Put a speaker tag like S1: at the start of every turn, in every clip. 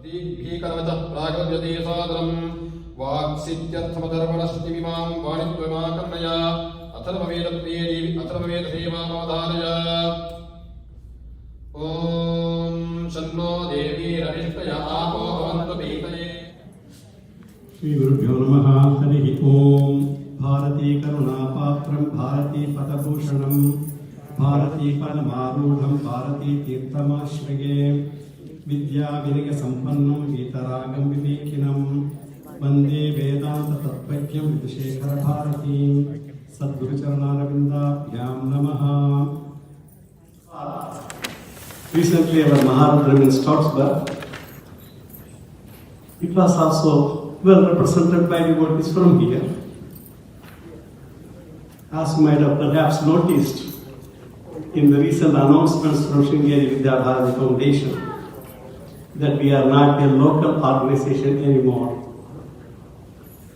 S1: भीकरवचः प्रागव्यते सादरम् वाक्सित्यर्थमदर्पणश्रुतिमिमां वाणित्वमाकर्णया अथर्ववेदप्रिये देवि अथर्ववेदसेवामवधारय। ॐ शन्नो देवीररिष्टय आपो भवन्तु पीतये।
S2: श्रीगुरुभ्यो नमः। हरिः ओम्। भारती करुणापात्रं भारती पदभूषणं भारती पदमारूढं भारती तीर्थमाश्रये विद्या विनय संपन्नं गीतरागं विवेकिनं वन्दे वेदान्त तत्त्वज्ञं विदुशेखर भारतीं सद्गुरुचरणारविन्दाभ्यां नमः। Recently our Maharadram in Stroudsburg, it was also well represented by devotees from here. As you might have perhaps noticed in the recent announcements from Sringeri Vidya Bharati Foundation that we are not a local organization anymore.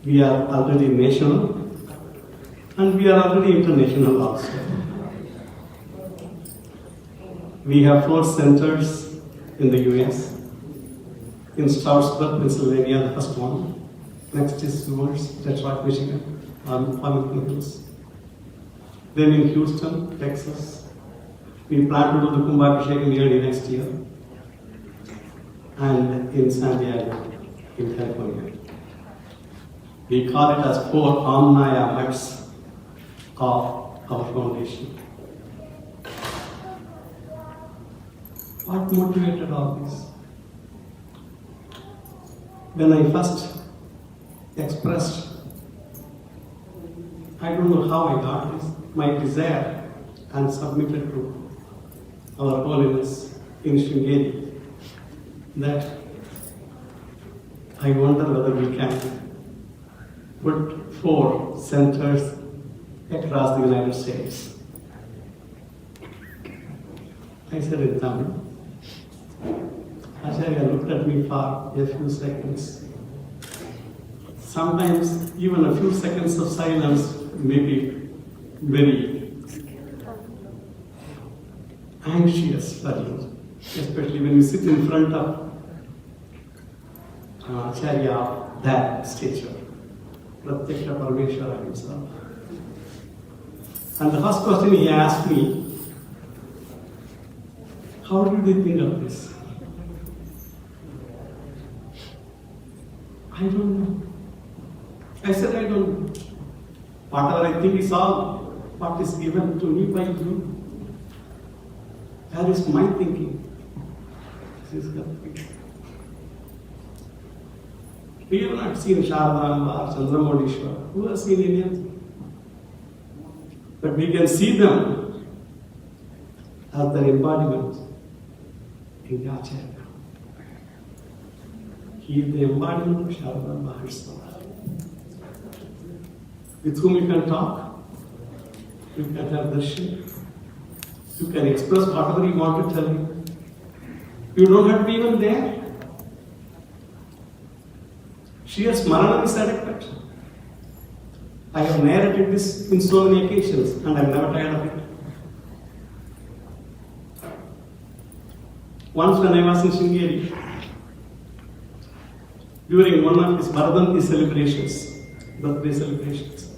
S2: We are already national and we are already international also. We have 4 centers in the US. In Stroudsburg, Pennsylvania, the first one. Next is towards Detroit, Michigan, on Farmington Hills. Then in Houston, Texas. We plan to do the Kumbhabhishekam early next year. And in San Diego, in California. We call it as 4 Omnaya Mats of our foundation. What motivated all this? When I first expressed, I don't know how I got this, my desire and submitted to our holiness in Sringeri, that I wonder whether we can put 4 centers across the United States. I said in Tamil. Acharya looked at me for a few seconds. Sometimes even a few seconds of silence may be very anxious for you, especially when you sit in front of Acharya of that stature, Pratyaksha Parameshwara himself. And the first question he asked me, how did you think of this? I don't know. I said, I don't know. Whatever I think is all what is given to me by you. That is my thinking. This is correct. We have not seen Sharadamba or Chandramodishwar. Who has seen Indians? But we can see them as their embodiment in the Acharya. He is the embodiment of Sharadamba herself. With whom you can talk, you can have darshan, you can express whatever you want to tell him. You don't have to be even there. Sheer smaranam is adequate. I have narrated this in so many occasions and I have never tired of it. Once when I was in Sringeri, during one of his Bharati celebrations, birthday celebrations,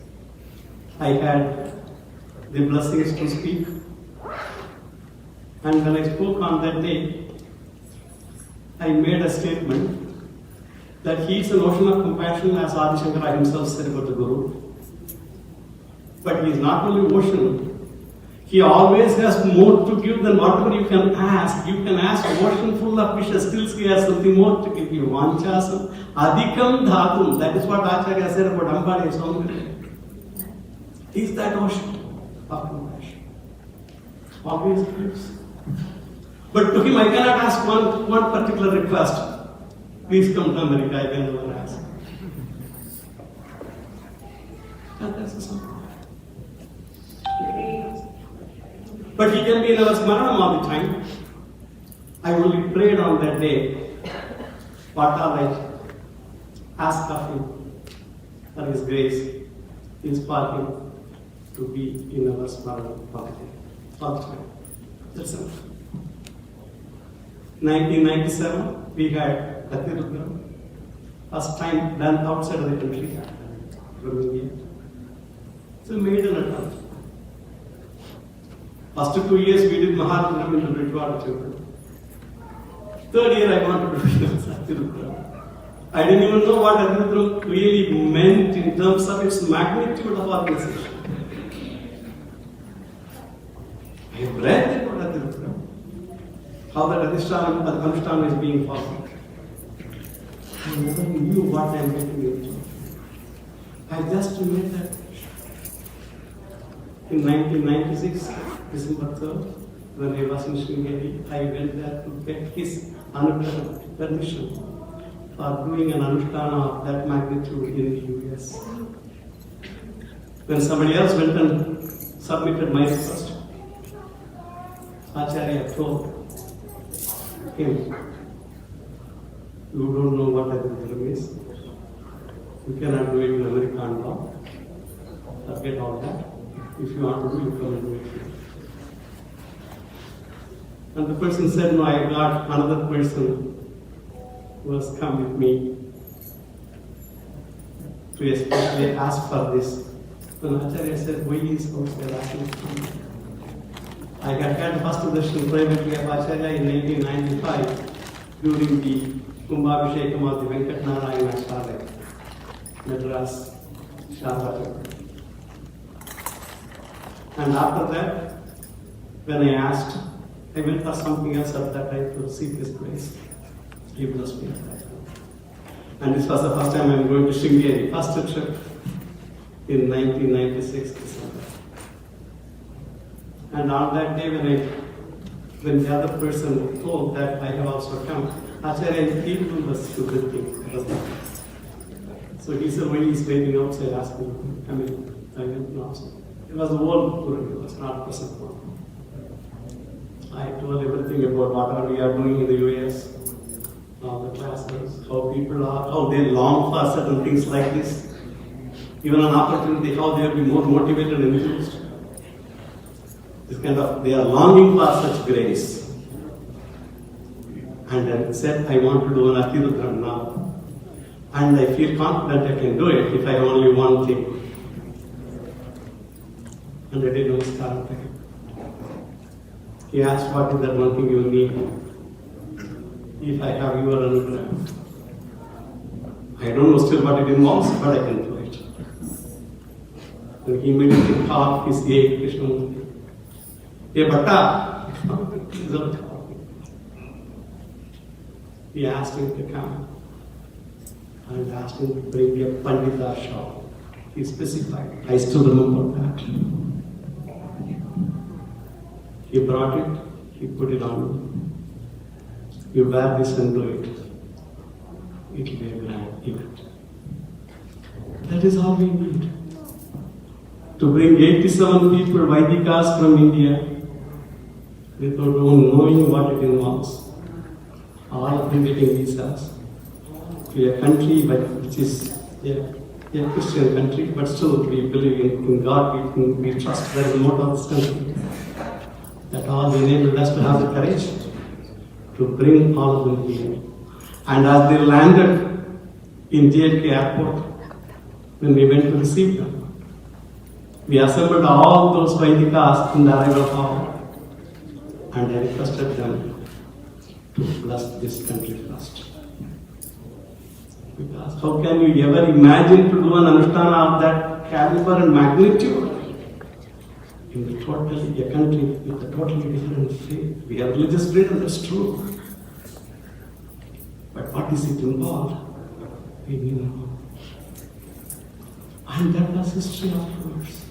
S2: I had the blessings to speak. And when I spoke on that day, I made a statement that he is an ocean of compassion, as Adi Shankara himself said about the Guru. But he is not only ocean, he always has more to give than whatever you can ask. You can ask ocean full of fishes, still he has something more to give you. Vanchasam adhikam dhatum. That is what Acharya said about Ambali Saumya. He is that ocean of compassion. Always gives. But to him I cannot ask one particular request. Please come to America, I can never ask. That's the same. But he can be in our smaranam all the time. I only prayed on that day what all I asked of him for his grace, inspire him to be in our smaranam all the time. That's enough. 1997, we had Atirudram. First time done outside of the country from India. So we made an attempt. First 2 years we did Mahatma into Ritwada temple. Third year I wanted to do Atirudram. I didn't even know what Atirudram really meant in terms of its magnitude of organization. I have read about Atirudram, how that Anushtana is being followed. I never knew what I am getting into. I just made that in 1996, December 3rd, when I was in Sringeri, I went there to get his permission for doing an Anushtana of that magnitude in the US. When somebody else went and submitted my request, Acharya told him, you don't know what Atirudram is. You cannot do it in American law. Forget all that. If you want to do it, come and do it here. And the person said, no, I got another person who has come with me to especially ask for this. When Acharya said, why is outside asking for me? I had had first darshan privately of Acharya in 1995 during the Kumbhabhishekam of the Venkatnarayana Shalai, Madras, Shalai. And after that, when I asked, I went for something else at that time to see this place. He blessed me at that time. And this was the first time I'm going to Sringeri, first trip in 1996 December. And on that day when the other person told that I have also come, Acharya people was good thing. So he said, when he's waiting outside asking to come in, I went outside. It was the whole Guru, it was not present one. I told everything about what we are doing in the US, all the classes, how people are, how they long for certain things like this. Even an opportunity, how they will be more motivated and influenced. This kind of, they are longing for such grace. And I said, I want to do an Atirudram now. And I feel confident I can do it if I have only one thing. And I did Namaskar to him. He asked, what is that one thing you need? If I have your Anugrah. I don't know still what it involves, but I can do it. And he immediately called his A. Krishnamurti. Hey, Bhatta! He asked him to come and asked him to bring a Pandita shawl. He specified. I still remember that. He brought it, he put it on. You wear this and do it. It will be a grand event. That is all we need. To bring 87 people, Vaidikas from India, without knowing what it involves. All of them getting visas to a country which is a Christian country, but still we believe in God, we trust there is a motto of this country. That all enabled us to have the courage to bring all of them here. And as they landed in JFK airport, when we went to receive them, we assembled all those Vaidikas in the arrival hall and I requested them to bless this country first. Because how can you ever imagine to do an Anushtana of that caliber and magnitude? In a country with a totally different faith. We have religious freedom, that's true. But what is it involved? We didn't know. And that was history afterwards.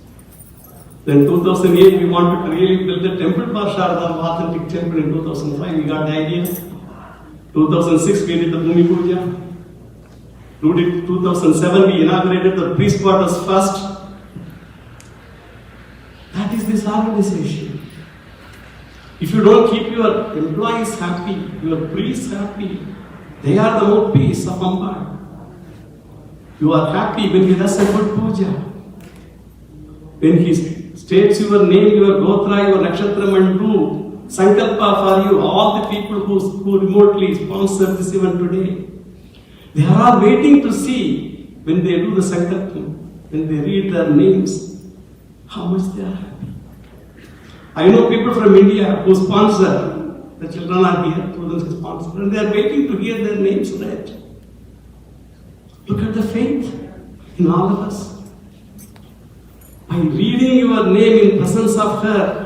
S2: Then 2008 we wanted to really build a temple for Sharada, authentic temple in 2005. We got the idea. 2006 we did the Bhumi Puja. 2007 we inaugurated the priest quarters first. That is this organization. If you don't keep your employees happy, your priests happy, they are the mouthpiece of Amba. You are happy when he does a good puja. When he states your name, your gotra, your nakshatram and do Sankalpa for you, all the people who remotely sponsor this event today. They are all waiting to see when they do the Sankalpa, when they read their names, how much they are happy. I know people from India who sponsor, the children are here, children sponsor, and they are waiting to hear their names read. Look at the faith in all of us. By reading your name in presence of her,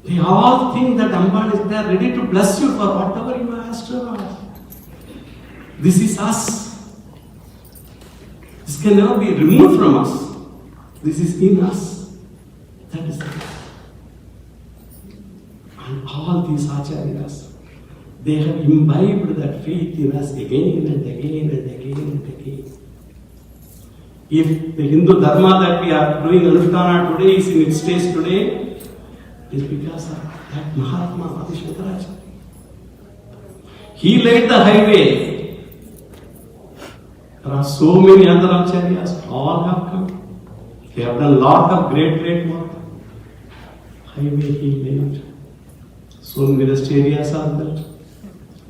S2: they all think that Amba is there ready to bless you for whatever you asked her of. This is us. This can never be removed from us. This is in us. That is it. And all these acharyas, they have imbibed that faith in us again and again and again and again. If the Hindu Dharma that we are doing Anushtana today is in its stage today, is because of that Mahatma Adi Shankaracharya. He laid the highway. There are so many other acharyas, all have come. They have done a lot of great work. Highway he laid. So many rest areas are built.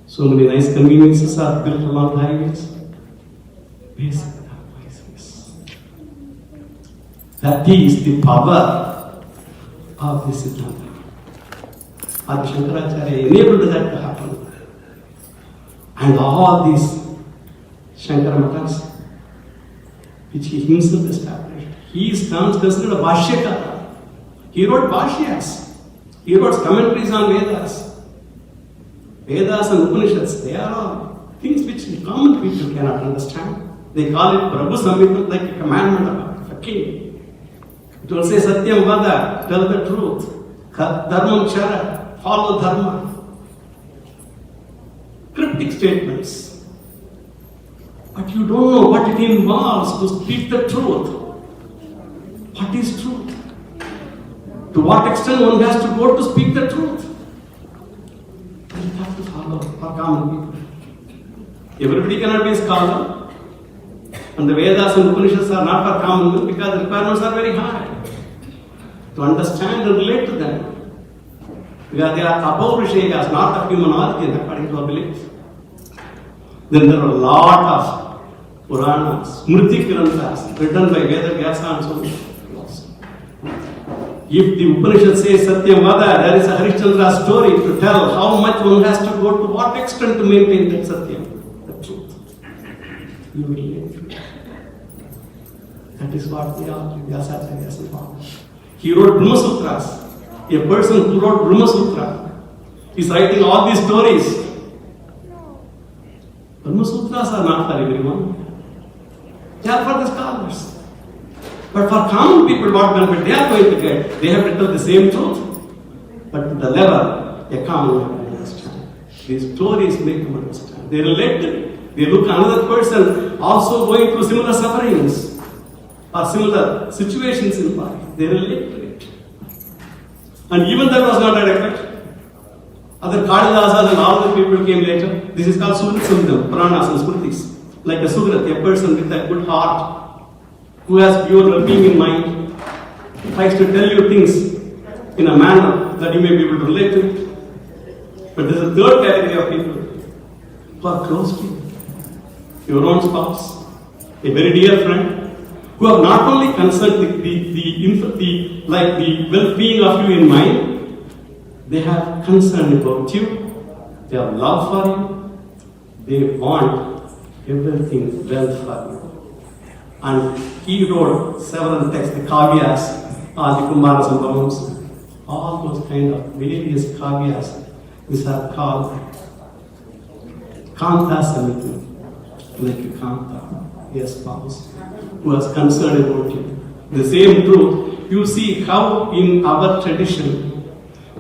S2: So many nice conveniences are built along highways. Basic advices. That is the power of this Siddhanta. Adi Shankaracharya enabled that to happen. And all these Shankara Mathas, which he himself established, he is considered a Bhashyakara. He wrote Bhashyas. He wrote commentaries on Vedas. Vedas and Upanishads, they are all things which common people cannot understand. They call it Prabhu Samhita, like a commandment of a king. It will say Satyam Vada, tell the truth. Dharmam Chara, follow Dharma. Cryptic statements. But you don't know what it involves to speak the truth. What is truth? To what extent one has to go to speak the truth? And you have to follow for common people. Everybody cannot be a scholar. And the Vedas and Upanishads are not for common people because the requirements are very high. To understand and relate to them. Because they are above Rishayas, not of human origin, according to our belief. Then there are a lot of Puranas, Smriti Granthas, written by Veda Vyasa and so on. If the Upanishad says Satyam Vada, there is a Harishchandra story to tell how much one has to go, to what extent to maintain that Satyam, the truth. You will live. That is what the Vyasacharya is about. He wrote Brahma Sutras. A person who wrote Brahma Sutra is writing all these stories. Brahma Sutras are not for everyone. They are for the scholars. But for common people, what benefit they are going to get? They have to tell the same truth. But to the level, a common man will understand. These stories make them understand. They relate to it. They look at another person also going through similar sufferings or similar situations in life. They relate to it. And even that was not adequate. Other Kalidasas and all the people came later. This is called Sumrit Sundam, Puranas and Smritis. Like a Sugrat, a person with a good heart, who has pure well-being in mind, tries to tell you things in a manner that you may be able to relate to it. But there is a third category of people who are close to you. Your own spouse, a very dear friend, who have not only concerned the well-being of you in mind, they have concern about you, they have love for you, they want everything well for you. And he wrote several texts, the Kavyas, the Kumara Sambhavams, all those kind of various Kavyas, which are called Kanta Samiti, like a Kanta, a spouse, who has concern about you. The same truth, you see how in our tradition,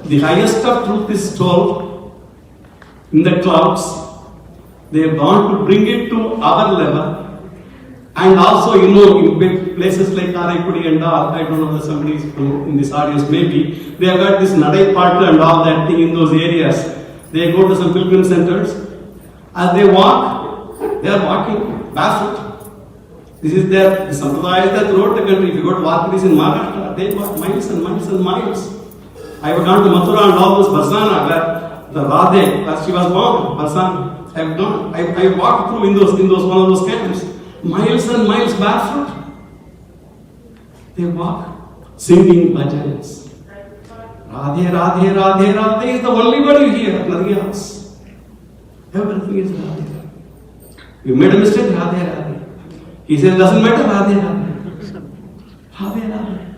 S2: the highest of truth is told in the clouds. They have gone to bring it to our level. And also, in big places like Karaikudi and all, I don't know whether somebody is in this audience, maybe, they have got this Nadai Patu and all that thing in those areas. They go to some pilgrim centers. As they walk, they are walking barefoot. This is the Sampradaya that throughout the country. If you go to Varkadis in Maharashtra, they walk miles and miles and miles. I have gone to Mathura and all those Barsana where the Radhe, where she was born, Barsana. I have gone. I walked through in those one of those camps, miles and miles barefoot. They walk singing bhajans. Radhe, Radhe, Radhe, Radhe is the only word you hear, nothing else. Everything is Radhe. You made a mistake, Radhe, Radhe. He says, doesn't matter, Radhe, Radhe. Radhe, Radhe.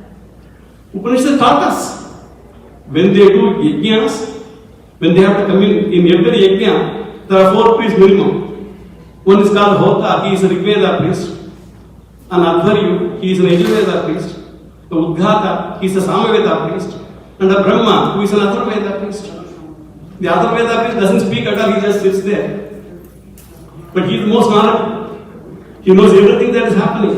S2: Upanishad taught us, when they do yajnas, when they have to come in every yajna, there are 4 priests minimum. One is called Hota, he is a Rigveda priest. An Adharyu, he is an Yajurveda priest. The Udghata, he is a Samaveda priest. And a Brahma, who is an Atharvaveda priest. The Atharvaveda priest doesn't speak at all, he just sits there. But he is the most knowledgeable. He knows everything that is happening.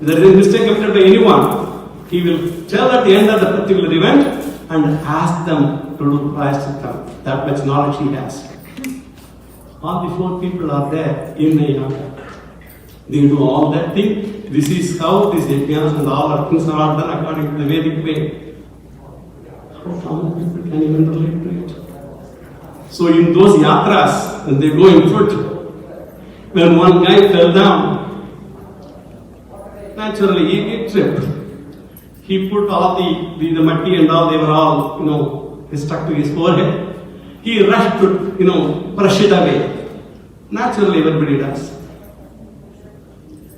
S2: If there is a mistake committed by anyone, he will tell at the end of the particular event and ask them to do prayaschitta. That much knowledge he has. All the 4 people are there in the yaga. They do all that thing. This is how these yajnas and all our things are done according to the Vedic way. How common people can even relate to it? So in those yatras, when they go in foot, when one guy fell down, naturally he tripped. He put all the matti and all, they were all, stuck to his forehead. He rushed to, brush it away. Naturally, everybody does.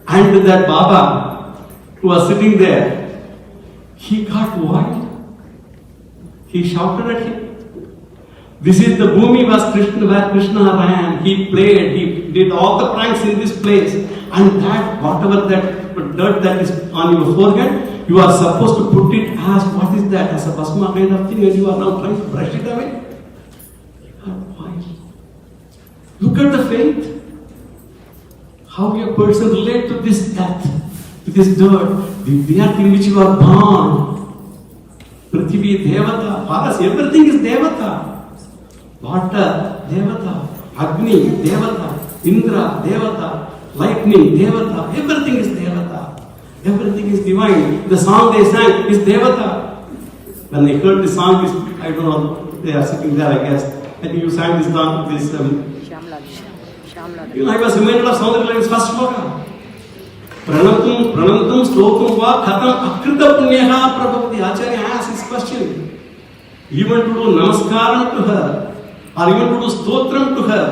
S2: And that Baba, who was sitting there, he got wild. He shouted at him. This is the Bhumi was Krishna, where Krishna ran. He played, he did all the pranks in this place. And that, whatever that dirt that is on your forehead, you are supposed to put it as, what is that, as a basma kind of thing, and you are now trying to brush it away. Why? Look at the faith. How a person relate to this earth, to this dirt, the earth in which you are born. Prithvi, Devata, Paras, everything is Devata. Water, Devata. Agni, Devata. Indra, Devata. Lightning, Devata. Everything is Devata. Everything is divine. The song they sang is Devata. When they heard the song, I don't know, they are sitting there, I guess. I think you sang this song, I was reminded of Soundarya's first sloka. Pranantam slokum va khatam akrita punyaha prabhavati. Acharya asked this question. Even to do namaskaram to her, or even to do stotram to her,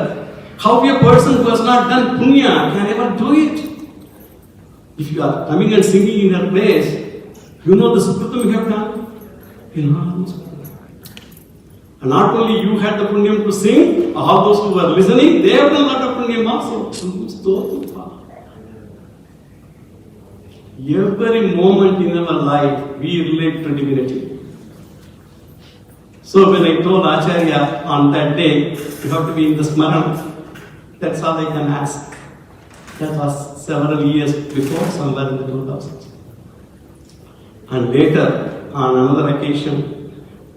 S2: how a person who has not done punya can ever do it? If you are coming and singing in her place, you know the sukritam you have done. You will not do sukritam. And not only you had the punyam to sing, all those who were listening, they have done a lot of punyam also. Every moment in our life, we relate to divinity. So when I told Acharya on that day, you have to be in the smaran, that's all I can ask. That was several years before, somewhere in the 2000s. And later, on another occasion,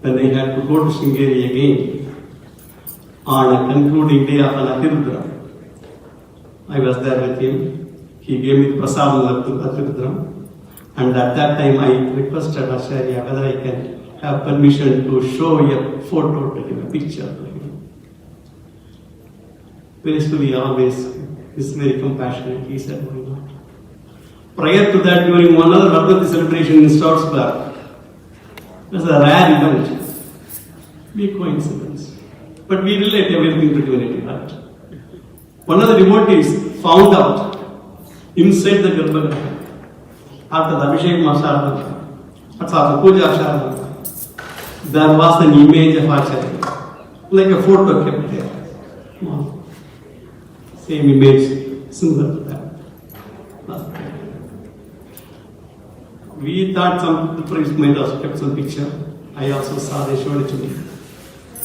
S2: when I had to go to Sringeri again, on a concluding day of an Atirudra, I was there with him. He gave me the prasadam of Atirudra. And at that time, I requested Acharya whether I can have permission to show a photo to him, a picture to him. Gracefully, always, is very compassionate. He said, why not? Prior to that, during one other Bharati celebration in Strasbourg, it was a rare event. Big coincidence. But we relate everything to divinity, right? One of the devotees found out inside the Garbhagriha, after the Abhishek Masharana, after the Puja Sharana, there was an image of Acharya, like a photo kept there. Same image, similar to that. We thought some priests might have kept some picture. I also saw, they showed it to me.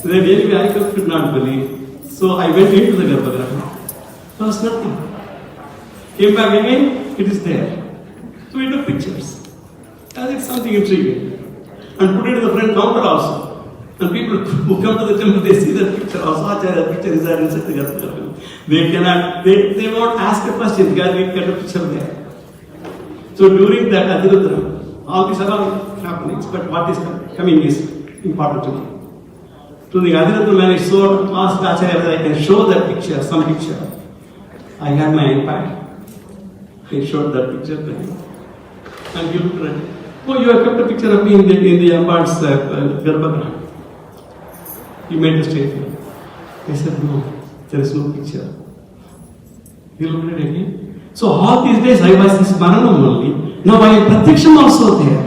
S2: Then anyway, I could not believe. So I went into the Garbhagriha. There was nothing. Came back again, it is there. So we took pictures. I think something intriguing. And put it in the front counter also. And people who come to the temple, they see that picture also. Acharya, picture is there inside the Garbhagriha. They cannot, they won't ask a question because we get a picture there. So during that Atirudra, all these are all happenings, but what is coming is important to me. To the Dharmatma man, I asked Acharya whether I can show that picture, some picture. I had my iPad. I showed that picture to him. And he looked at it. Oh, you have kept a picture of me in the Ambar's Garbhagriha. He made the statement. I said, no, there is no picture. He looked at it again. So all these days I was this Maranam only. Now I am Pratyaksham also there.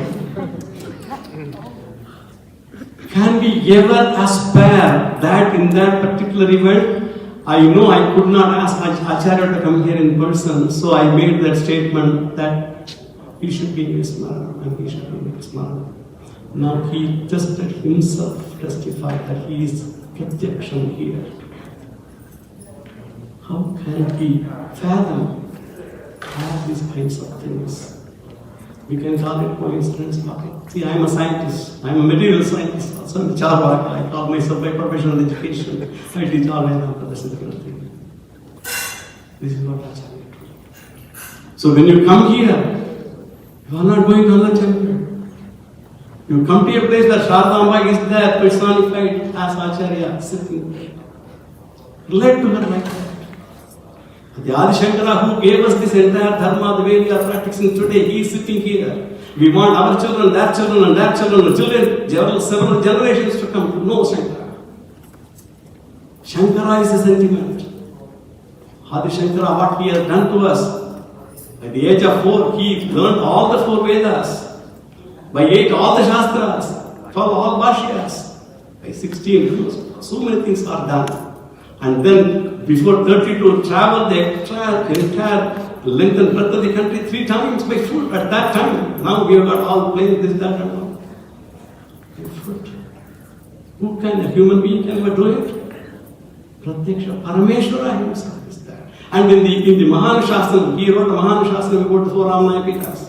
S2: Can we ever aspire that in that particular event? I know I could not ask Acharya to come here in person, so I made that statement that he should be in his Maranam and he should be in his Maranam. Now he just let himself testify that he is Pratyaksham here. How can we fathom all these kinds of things? We can call it coincidence. See, I am a scientist. I am a material scientist. Also, I'm a Charvaka. I call myself by professional education. I teach all kinds of other similar things. This is what Acharya told. So when you come here, you are not going to another temple. You come to a place that Shardamba is there, personified as Acharya, sitting there. Relate to her like that. The Adi Shankara who gave us this entire Dharma, the way we are practicing today, he is sitting here. We want our children, their children, and their children, several generations to come to know Shankara. Shankara is the sentiment. Adi Shankara, what he has done to us. At the age of 4, he learned all the 4 Vedas. By 8, all the Shastras. 12, all Bhashyas. By 16, so many things are done. And then, before 32, travel the entire length and breadth of the country 3 times by foot at that time. Now we have got all planes, this, that, and all. By foot. Who can, a human being can ever do it? Pratyaksha, Parameshwara himself is there. And in the Mahanushasana, he wrote the Mahanushasana about the 4 Ramanayapikas.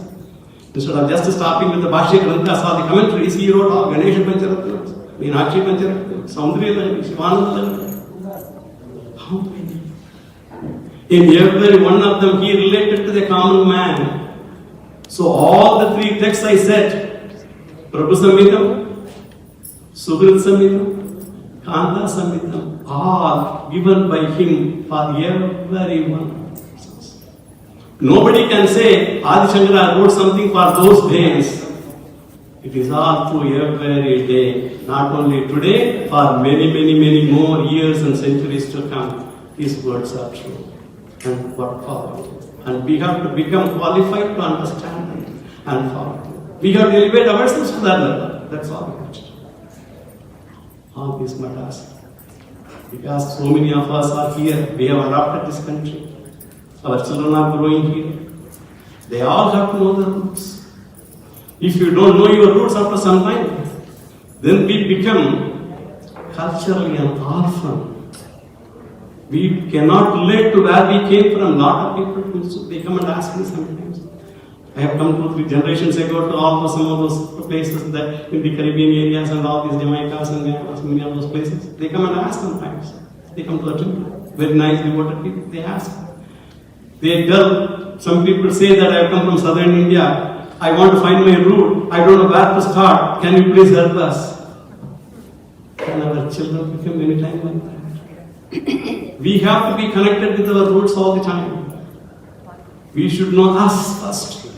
S2: Instead of just stopping with the Bhashya Granthas or the commentaries, he wrote all Ganesha Pancharatnas, Meenakshi Pancharatnas, Saundriya Lalini, Shivananda Lalini. How many? In every one of them, he related to the common man. So all the 3 texts I said, Prabhu Samhitam, Sugrit Samhitam, Kanta Samhitam, are given by him for everyone. Nobody can say Adi Shankara wrote something for those days. It is all through every day, not only today, for many more years and centuries to come. His words are true and what follow. And we have to become qualified to understand them and follow. We have to elevate ourselves to that level. That's all we have to do. All these matters. Because so many of us are here, we have adopted this country. Our children are growing here. They all have to know the roots. If you don't know your roots after some time, then we become culturally an orphan. We cannot relate to where we came from. A lot of people, they come and ask me sometimes. I have come 2-3 generations ago to all some of those places that in the Caribbean areas and all these Jamaicas and many of those places. They come and ask sometimes. They come to the temple. Very nice, devoted people. They ask. They tell, some people say that I have come from southern India. I want to find my route. I don't know where to start. Can you please help us? Can our children become any time like that? We have to be connected with our roots all the time. We should know us first.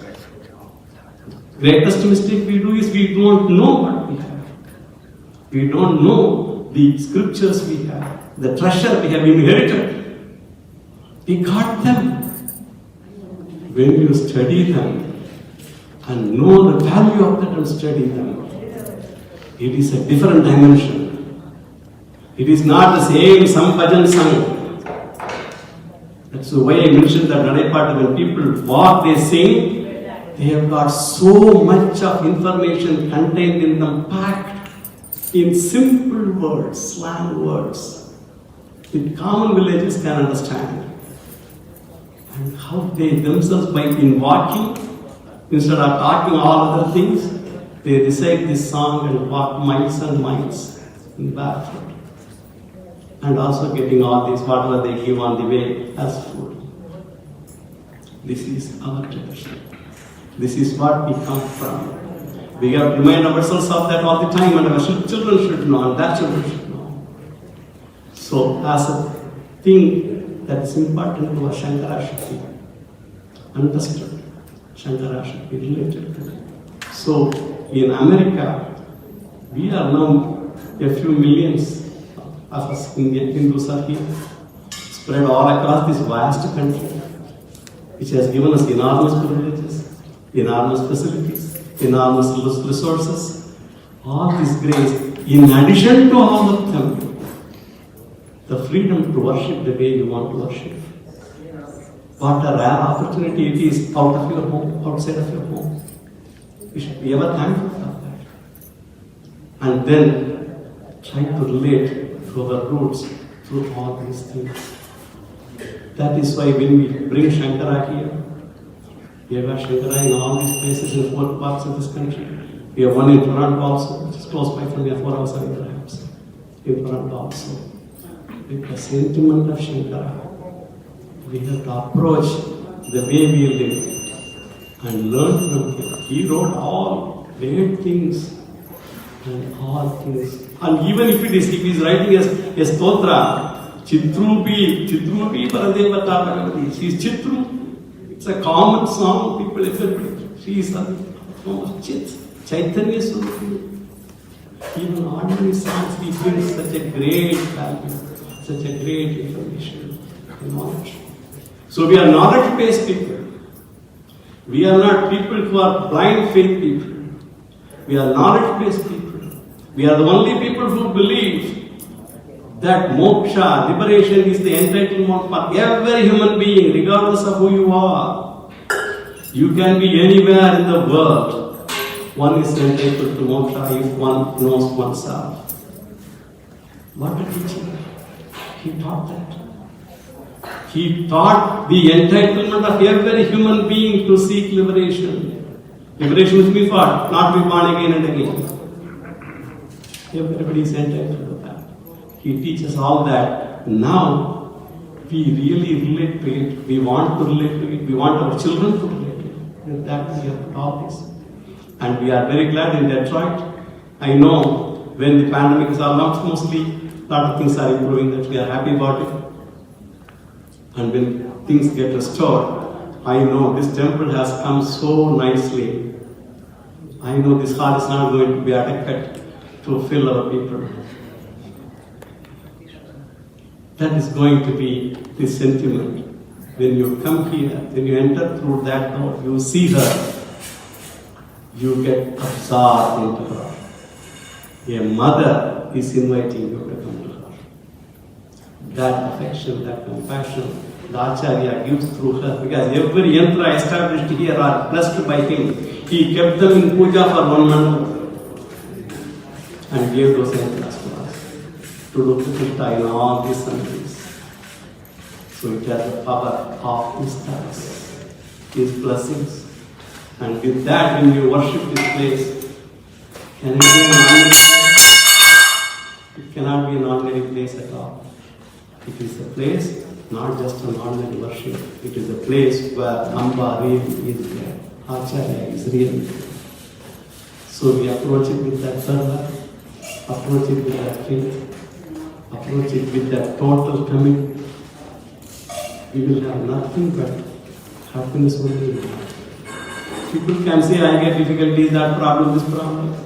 S2: Greatest mistake we do is we don't know what we have. We don't know the scriptures we have, the treasure we have inherited. We got them. When you study them and know the value of that and study them, it is a different dimension. It is not the same some bhajan sung. That's the way I mentioned that Nadaipatta, when people walk, they sing, they have got so much of information contained in them, packed in simple words, slang words, that common villagers can understand. And how they themselves, by in walking, instead of talking all other things, they recite this song and walk miles and miles in barefoot. And also getting all these, whatever they give on the way as food. This is our tradition. This is what we come from. We have to remind ourselves of that all the time, and our children should know, and their children should know. So, as a thing that is important to our Shankara should be understood. Shankara should be related to it. So, in America, we are now a few millions of us Indian Hindus are here, spread all across this vast country, which has given us enormous privileges, enormous facilities, enormous resources, all this grace. In addition to all of them, the freedom to worship the way you want to worship. What a rare opportunity it is out of your home, outside of your home. We should be ever thankful for that. And then try to relate to our roots through all these things. That is why when we bring Shankara here, we have Shankara in all these places in 4 parts of this country. We have one in Toronto also, which is close by from here, 4 hours away perhaps. In Toronto also. With the sentiment of Shankara, we have to approach the way we live and learn from him. He wrote all great things and all things. And even if he is writing as a stotra, Chitrupi Paradeva Tatagavati. She is Chitru. It's a common song, people everybody. She is a form of Chit, Chaitanya Surupi. Even ordinary songs, he brings such a great value, such a great information and knowledge. So we are knowledge-based people. We are not people who are blind faith people. We are knowledge-based people. We are the only people who believe that moksha, liberation, is the entitlement for every human being, regardless of who you are. You can be anywhere in the world. One is entitled to moksha if one knows oneself. What a teaching. He taught that. He taught the entitlement of every human being to seek liberation. Liberation which means what? Not be born again and again. Everybody is entitled to that. He teaches all that. Now, we really relate to it. We want to relate to it. We want our children to relate to it. And that we have all this. And we are very glad in Detroit. I know when the pandemic is almost mostly, a lot of things are improving, that we are happy about it. And when things get restored, I know this temple has come so nicely. I know this hall is not going to be adequate to fill our people. That is going to be the sentiment. When you come here, when you enter through that door, you see her, you get absorbed into her. A mother is inviting you to come to her. That affection, that compassion, the Acharya gives through her, because every yantra established here are blessed by him. He kept them in puja for 1 month and gave those yantras to us to do Pratishtha in all these countries. So it has the power of his stars, his blessings. And with that, when you worship this place, can it be an ordinary place? It cannot be an ordinary place at all. It is a place, not just an ordinary worship. It is a place where Amba really is there. Acharya is really there. So we approach it with that fervor, approach it with that faith, approach it with that total commitment. We will have nothing but happiness only in life. People can say, I get difficulties, that problem, this problem.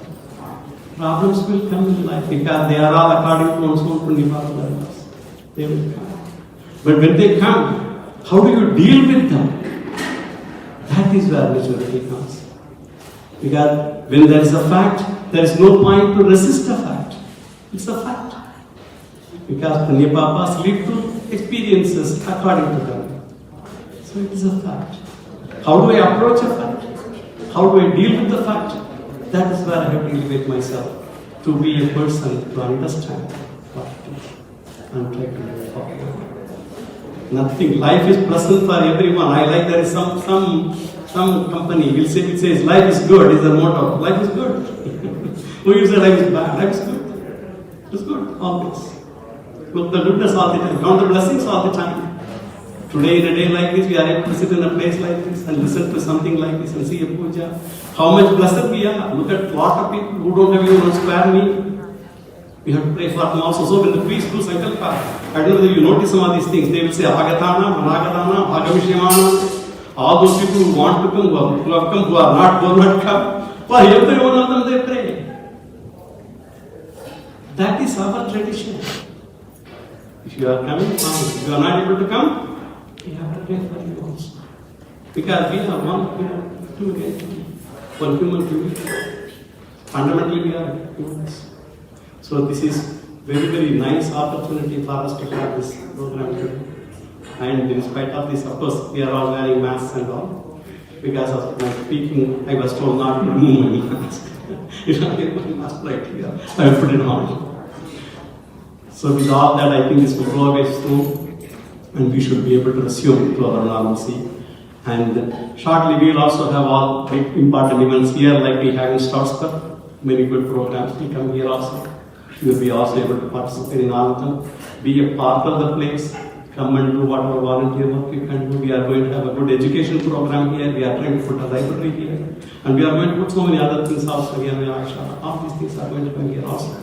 S2: Problems will come in life because they are all according to one's own 24 levels. They will come. But when they come, how do you deal with them? That is where maturity comes. Because when there is a fact, there is no point to resist a fact. It's a fact. Because Punya Papas lead to experiences according to them. So it is a fact. How do I approach a fact? How do I deal with the fact? That is where I have to elevate myself. To be a person to understand what it is. And try to live forward. Nothing. Life is pleasant for everyone. I like there is some company will say, it says life is good is the motto. Life is good. Who you say life is bad? Life is good. It is good always. Look the goodness all the time. Count the blessings all the time. Today, in a day like this, we are able to sit in a place like this and listen to something like this and see a puja. How much blessed we are. Look at a lot of people who don't have even 1 square meal. We have to pray for them also. So when the priests do Sankalpa, I don't know whether you notice some of these things. They will say Agatana, Managatana, Agamishyamana. All those people who want to come, who have come, who are not, will not come. For every one of them they pray. That is our tradition. If you are coming, fine. If you are not able to come, we have to pray for you also. Because we are one human being. Fundamentally we are humans. So this is very, very nice opportunity for us to have this program today. And in spite of this, of course, we are all wearing masks and all. Because of my speaking, I was told not to remove my mask. If I get my mask right here, I will put it on. So with all that, I think this will go away soon, and we should be able to resume to our normalcy. And shortly, we will also have all big important events here, like we have in Strasbourg. Many good programs will come here also. You will be also able to participate in all of them. Be a part of the place. Come and do whatever volunteer work you can do. We are going to have a good education program here. We are trying to put a library here. And we are going to put so many other things also here. All these things are going to come here also,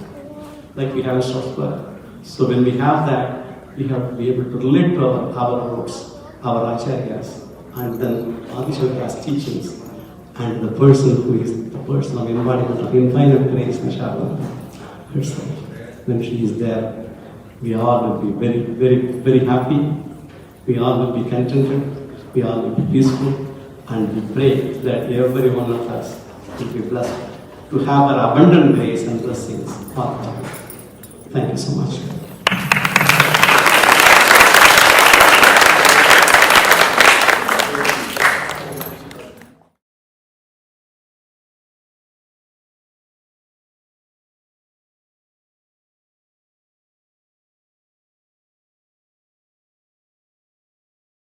S2: like we have in Strasbourg. So when we have that, we have to be able to relate to our roots, our acharyas, and then Adishankar's teachings, and the person who is the person of embodiment of infinite grace, Nishabha herself. When she is there, we all will be very, very, very happy. We all will be contented. We all will be peaceful. And we pray that every one of us will be blessed to have our abundant grace and blessings. Thank you so much.